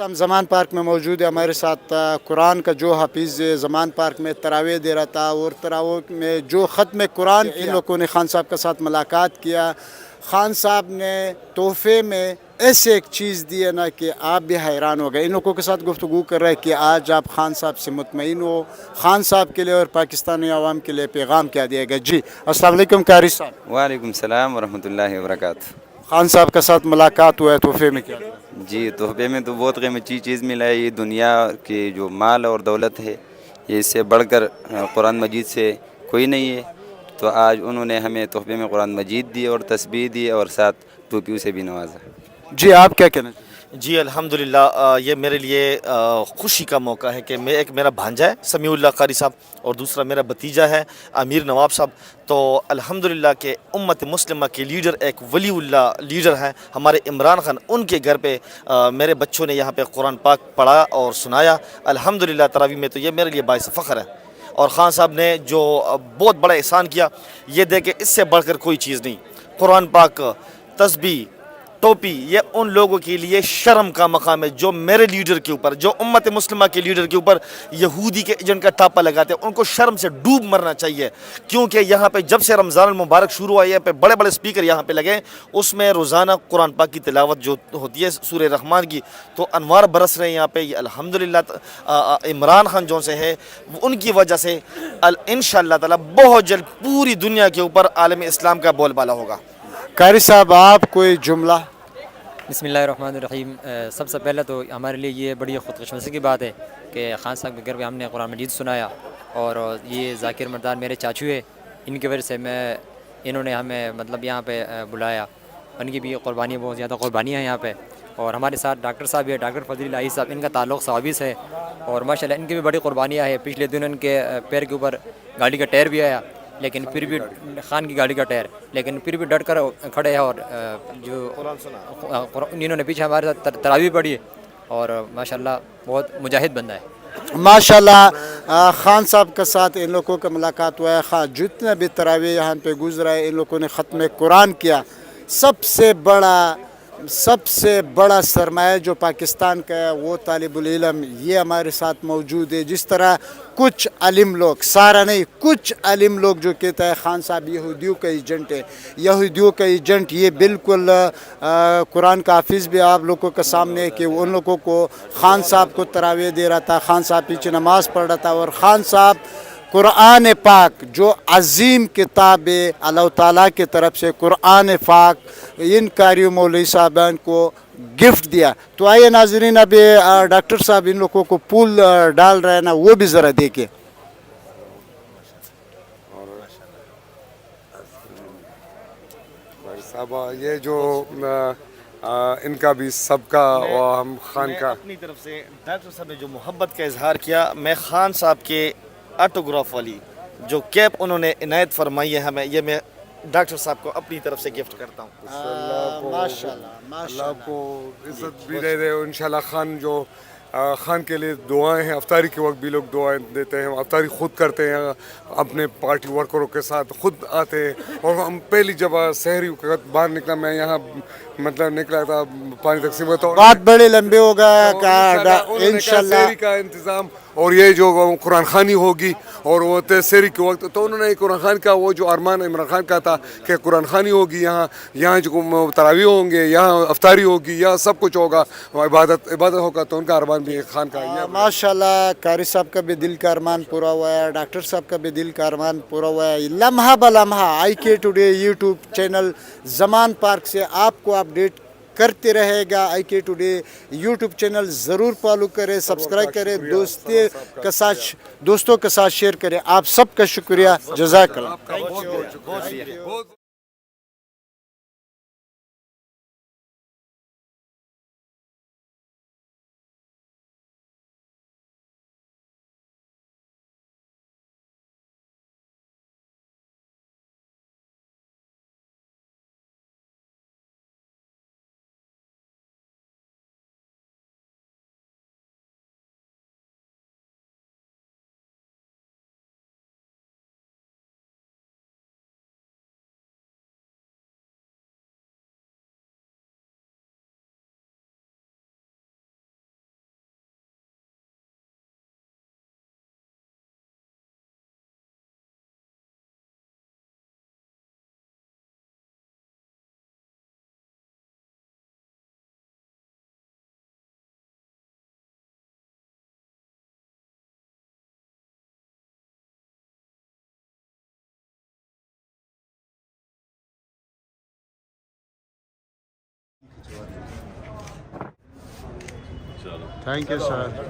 वक्त हम ज़मान पार्क में मौजूद है। हमारे साथ कुरान का जो हाफिज़ ज़मान पार्क में तरावे दे रहा था और तरावे में जो ख़त्म कुरान इन लोगों ने खान साहब के साथ मुलाकात किया। खान साहब ने तोहफे में ऐसे एक चीज़ दी है ना कि आप भी हैरान हो गए। इन लोगों के साथ गुफ्तगू कर रहे हैं कि आज आप खान साहब से मुतमईन हो। खान साहब के लिए और पाकिस्तानी आवाम के लिए पैगाम क्या दिया गया? जी अस्सलाम वालेकुम कारी साहब। वालेकुम सलाम वरहमतुल्लाहि वबरकातुहू। खान साहब के साथ मुलाकात हुआ है, तोहफे में क्या था? जी, तोहफे में तो बहुत कीमती चीज़ मिला है। ये दुनिया की जो माल और दौलत है, ये इससे बढ़कर कुरान मजीद से कोई नहीं है। तो आज उन्होंने हमें तोहफे में कुरान मजीद दी और तस्बीह दी और साथ टोपियों से भी नवाजा। जी आप क्या कहना चाहते हैं? जी अल्हम्दुलिल्लाह, ये मेरे लिए खुशी का मौका है कि मैं एक मेरा भांजा है समीउल्लाह कारी साहब और दूसरा मेरा भतीजा है अमीर नवाब साहब। तो अल्हम्दुलिल्लाह के उम्मत मुस्लिमा के लीडर एक वलीउल्लाह लीडर हैं हमारे इमरान खान, उनके घर पे मेरे बच्चों ने यहाँ पे कुरान पाक पढ़ा और सुनाया अल्हम्दुलिल्लाह तरावी में। तो ये मेरे लिए बाइस फ़ख्र है। और ख़ान साहब ने जो बहुत बड़ा एहसान किया, ये देखे इससे बढ़कर कोई चीज़ नहीं। कुरान पाक, तस्बीह, टोपी, ये उन लोगों के लिए शर्म का मकाम है जो मेरे लीडर के ऊपर, जो उम्मत मुस्लिमा के लीडर के ऊपर यहूदी के एजेंट का टापा लगाते हैं। उनको शर्म से डूब मरना चाहिए, क्योंकि यहाँ पे जब से रमज़ान मुबारक शुरू हुआ, यहाँ पे बड़े बड़े स्पीकर यहाँ पे लगे, उसमें रोज़ाना कुरान पाक की तिलावत जो होती है सूरह रहमान की, तो अनवार बरस रहे हैं यहाँ पे। ये अल्हम्दुलिल्लाह इमरान खान जो से है, उनकी वजह से इंशाअल्लाह ताला बहुत जल्द पूरी दुनिया के ऊपर आलम इस्लाम का बोलबाला होगा। कारी साहब आप कोई जुमला? बिस्मिल्लाहिर्रहमानिर्रहीम। सबसे पहले तो हमारे लिए ये बड़ी ख़ुशकिस्मती की बात है कि ख़ान साहब के घर पे हमने कुरान मजीद सुनाया। और ये ज़ाकिर मर्दान मेरे चाचू है, इनकी वजह से इन्होंने हमें मतलब यहाँ पे बुलाया। उनकी भी कुर्बानी, बहुत ज़्यादा कुर्बानियाँ हैं यहाँ पे। और हमारे साथ डॉक्टर साहब भी है, डॉक्टर फजल इलाही साहब, इनका ताल्लुक़ सवाबी से है और माशाल्लाह इनकी भी बड़ी कुर्बानियाँ हैं। पिछले दिन इनके पैर के ऊपर गाड़ी का टायर भी आया, लेकिन फिर भी खान की गाड़ी का टायर, लेकिन फिर भी डट कर खड़े हैं। और जो इन्होंने पीछे हमारे साथ तरावी पढ़ी और माशाल्लाह बहुत मुजाहिद बंदा है। माशाल्लाह खान साहब के साथ इन लोगों का मुलाकात हुआ है। खान जितने भी तरावी यहाँ पे गुजरा है, इन लोगों ने ख़त्म कुरान किया। सबसे बड़ा सरमाया जो पाकिस्तान का है वो तालिबुल इल्म, ये हमारे साथ मौजूद है। जिस तरह कुछ अलिम लोग, सारा नहीं, कुछ अलिम लोग जो कहता है खान साहब यहूदियों का एजेंट है, यहूदियों का एजेंट, ये बिल्कुल कुरान का हाफिज़ भी आप लोगों के सामने है कि उन लोगों को खान साहब को तरावे दे रहा था, खान साहब पीछे नमाज़ पढ़ रहा था। और खान साहब कुरान पाक जो अज़ीम किताब है अल्लाह ताला की तरफ से, कुरान पाक इन कारी मौलवी साहबान को गिफ्ट दिया। तो आइए नाजरीन, अभी डॉक्टर साहब इन लोगों को पुल डाल रहे हैं ना, वो भी ज़रा देखिए। साहब ये जो इनका भी सबका और हम खान का अपनी तरफ से डॉक्टर साहब ने जो मोहब्बत का इजहार किया, मैं खान साहब के ऑटोग्राफ वाली जो कैप उन्होंने इनायत फरमाई है हमें, ये मैं डॉक्टर साहब को अपनी तरफ से गिफ्ट करता हूँ। माशाल्लाह अल्लाह को इज़्ज़त भी दे दे इंशाल्लाह। खान जो खान के लिए दुआएं हैं, अफ्तारी के वक्त भी लोग दुआएं देते हैं। अफ्तारी खुद करते हैं, अपने पार्टी वर्करों के साथ खुद आते हैं। और हम पहली जब शहरी बाहर निकला, मैं यहाँ मतलब निकला था पानी तकसीम में, तो बात बड़े लंबे हो गए इंशाल्लाह का इंतज़ाम और ये जो कुरान खानी होगी और वो तहसीरी के वक्त, तो उन्होंने कुरान खान का वो जो अरमान इमरान खान का था कि कुरान खानी होगी, यहाँ जो तरावी होंगे, यहाँ अफ्तारी होगी, यहाँ सब कुछ होगा, इबादत होगा। तो उनका अरमान भी खान का है। माशाल्लाह कारी साहब का भी दिल का अरमान पूरा हुआ है, डॉक्टर साहब का भी दिल का अरमान पूरा हुआ है। लम्हा ब लम्हा IK टुडे यूट्यूब चैनल ज़मान पार्क से आपको अपडेट करते रहेगा। IK टुडे यूट्यूब चैनल ज़रूर फॉलो करें, सब्सक्राइब करें, दोस्तों के साथ शेयर करें। आप सबका शुक्रिया, जज़ाकल्लाह। Thank you, sir.